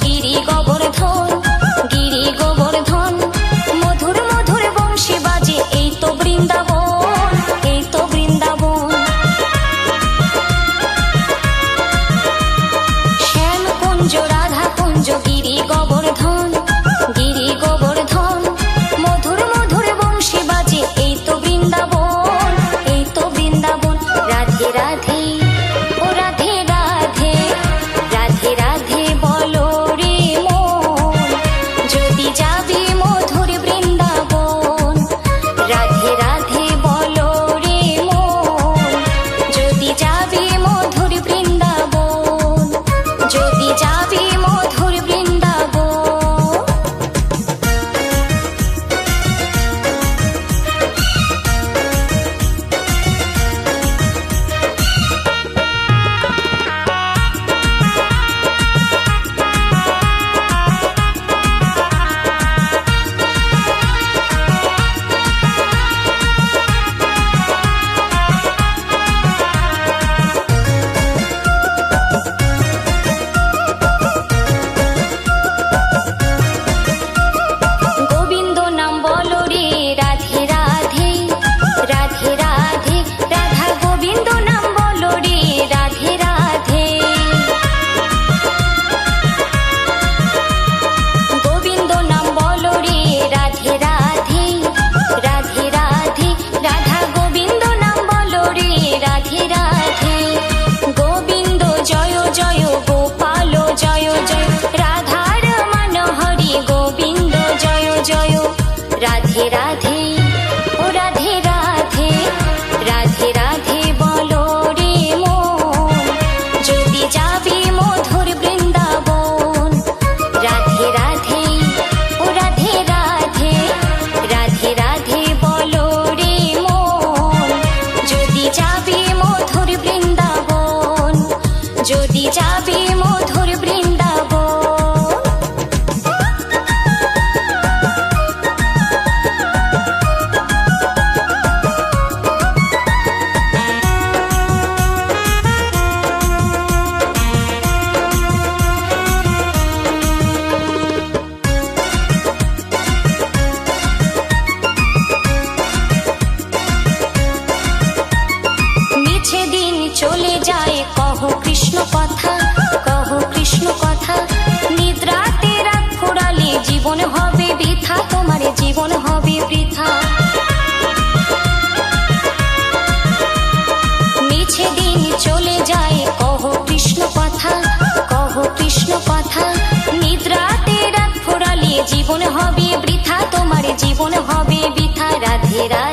গিরি গোবর্ধন, গিরি গোবর্ধন, মধুর মধুর বংশী বাজে এই তো বৃন্দাবন, এই তো বৃন্দাবন। শ্যাম কুঞ্জ রাধা কুঞ্জ গিরি গোবর্ধন, গিরি গোবর্ধন, মধুর মধুর বংশী বাজে এই তো বৃন্দাবন, এই তো বৃন্দাবন। রাধে রাধে ও রাধে রাধে, রাধে রাধে বলো রে মন, যদি যাবি মধুর বৃন্দাবন। রাধে রাধে বলো রে মন, যদি যাবি মধুর বৃন্দাবন, যদি যাবি মধুর বৃন্দাবন। গোবিন্দ নাম বলো রে রাধে রাধে, রাধে রাধে, রাধা গোবিন্দ নাম বলো রে রাধে রাধে। গোবিন্দ নাম বলো রে রাধে রাধে, রাধে রাধে, রাধা গোবিন্দ নাম বলো রে রাধে রাধে। গোবিন্দ জয় জয়, গোপাল জয় জয়, রাধার মনোহরি গোবিন্দ জয় জয়। রাধে রাধে ও রাধে রাধে, রাধে রাধে বলো রে মন, যদি যাবি মধুর বৃন্দাবন। রাধে রাধে ও রাধে রাধে, রাধে রাধে বলো রে মন, যদি যাবি মধুর বৃন্দাবন, যদি যাবি মধুর বৃন্দাবন। মিছে দিন চলে যায় কহো কৃষ্ণ কথা, কহো কৃষ্ণ কথা, নিদ্রাতে রাত ফুরালে জীবন হবে বৃথা, তোমার জীবন হবে বৃথা। মিছে দিন চলে যায় কহো কৃষ্ণ কথা, কহো কৃষ্ণ কথা, নিদ্রাতে রাত ফুরালে জীবন হবে বৃথা, তোমার জীবন হবে বৃথা। রাধে রাধে